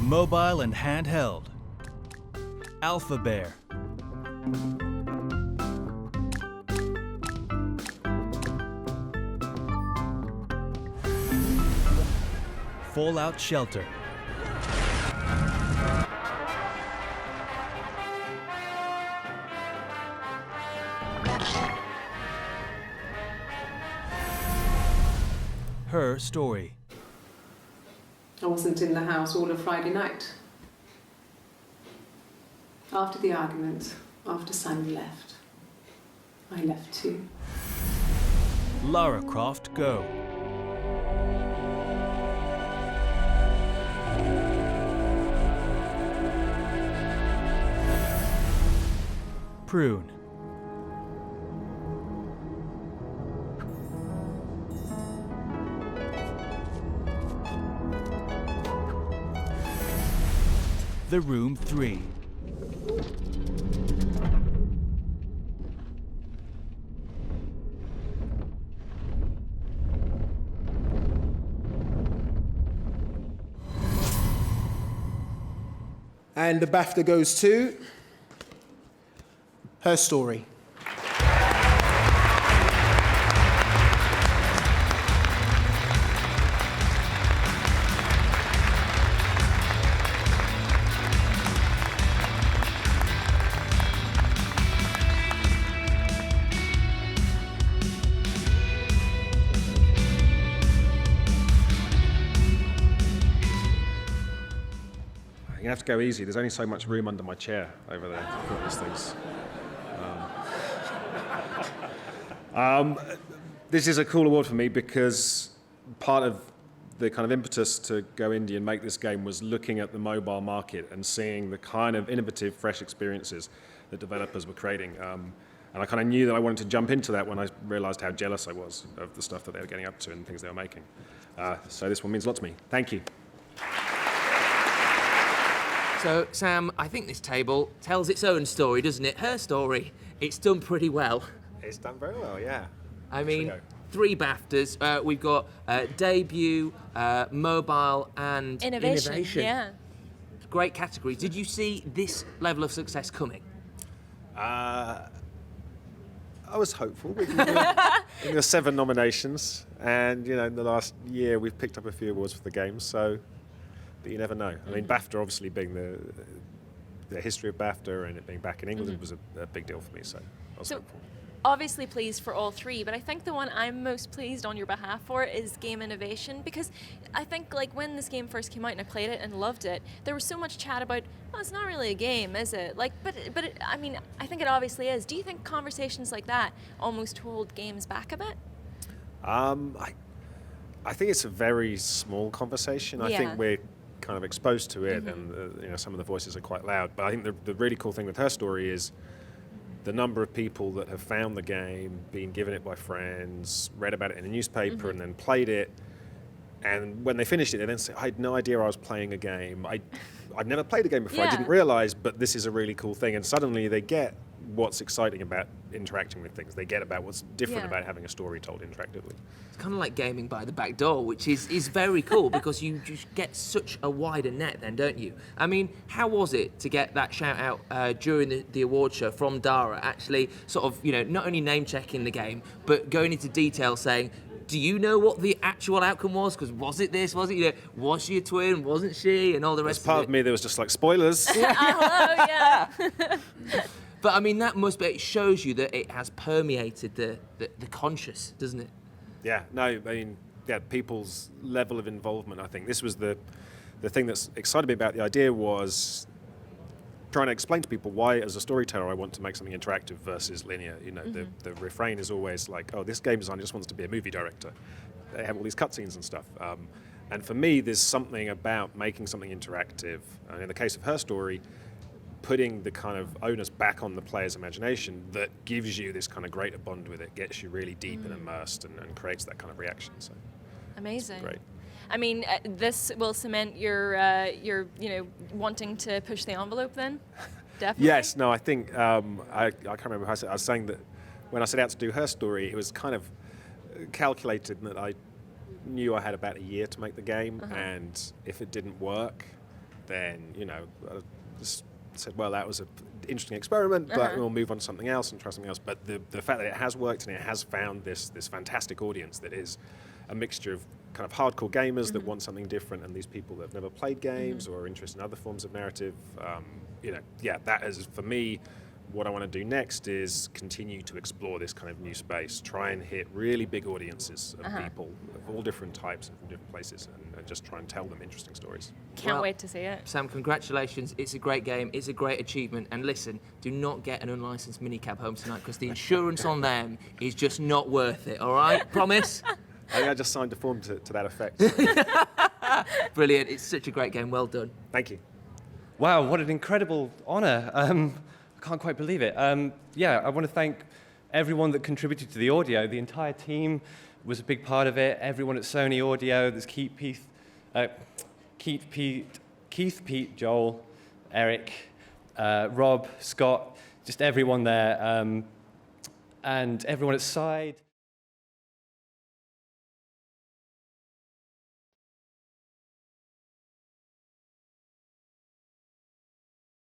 Mobile and handheld. Alpha Bear. Fallout Shelter. Her story. I wasn't in the house all of Friday night. After the argument, after Simon left, I left too. Lara Croft Go. Prune. The Room 3. And the BAFTA goes to Her Story. You have to go easy. There's only so much room under my chair over there to put these things. This is a cool award for me because part of the kind of impetus to go indie and make this game was looking at the mobile market and seeing the kind of innovative, fresh experiences that developers were creating. And I kind of knew that I wanted to jump into that when I realized how jealous I was of the stuff that they were getting up to and things they were making. So this one means a lot to me. Thank you. So, Sam, I think this table tells its own story, doesn't it? Her story. It's done pretty well. It's done very well, yeah. I mean, 3 BAFTAs. We've got debut, mobile, and innovation. Yeah. Great categories. Did you see this level of success coming? I was hopeful. There were 7 nominations, and in the last year we've picked up a few awards for the game. So. But you never know. I mean, BAFTA obviously being the history of BAFTA and it being back in England was a big deal for me, so I was hopeful. Obviously pleased for all 3, but I think the one I'm most pleased on your behalf for is game innovation, because I think when this game first came out and I played it and loved it, there was so much chat about, oh, it's not really a game, is it? I mean, I think it obviously is. Do you think conversations like that almost hold games back a bit? I think it's a very small conversation. I think we're kind of exposed to it, and some of the voices are quite loud. But I think the really cool thing with Her Story is the number of people that have found the game, been given it by friends, read about it in a newspaper, and then played it. And when they finished it, they then say, I had no idea I was playing a game. I've never played a game before. I didn't realize, but this is a really cool thing. And suddenly they get what's exciting about interacting with things. They get about what's different about having a story told interactively. It's kind of like gaming by the back door, which is very cool because you just get such a wider net then, don't you? I mean, how was it to get that shout out during the award show from Dara, actually sort of, not only name checking the game, but going into detail saying, do you know what the actual outcome was? Because was it this? Was it, was she a twin? Wasn't she? And all the rest of it. As part of me, there was just spoilers. Hello, yeah. But I mean, that it shows you that it has permeated the conscious, doesn't it? Yeah, no, I mean, people's level of involvement, I think. This was the thing that's excited me about the idea was trying to explain to people why, as a storyteller, I want to make something interactive versus linear. The refrain is always like, oh, this game designer just wants to be a movie director. They have all these cutscenes and stuff. And for me, there's something about making something interactive. And in the case of Her Story, putting the kind of onus back on the player's imagination that gives you this kind of greater bond with it, gets you really deep and immersed and creates that kind of reaction. So amazing. Great. I mean, this will cement your wanting to push the envelope then? Definitely. Yes, no, I think, I can't remember how I was saying that when I set out to do Her Story, it was kind of calculated that I knew I had about a year to make the game, and if it didn't work, then, I just said, well, that was an interesting experiment, but we'll move on to something else and try something else. But the fact that it has worked and it has found this fantastic audience that is a mixture of kind of hardcore gamers that want something different, and these people that have never played games or are interested in other forms of narrative, that is, for me, what I want to do next is continue to explore this kind of new space, try and hit really big audiences of people of all different types and from different places, and just try and tell them interesting stories. Can't wait to see it. Sam, congratulations. It's a great game. It's a great achievement. And listen, do not get an unlicensed minicab home tonight, because the insurance on them is just not worth it, all right? Promise? I think I just signed a form to that effect. Brilliant. It's such a great game. Well done. Thank you. Wow, what an incredible honour. I can't quite believe it. I want to thank everyone that contributed to the audio. The entire team was a big part of it. Everyone at Sony Audio. There's Keith, Pete, Joel, Eric, Rob, Scott, just everyone there. And everyone at Side.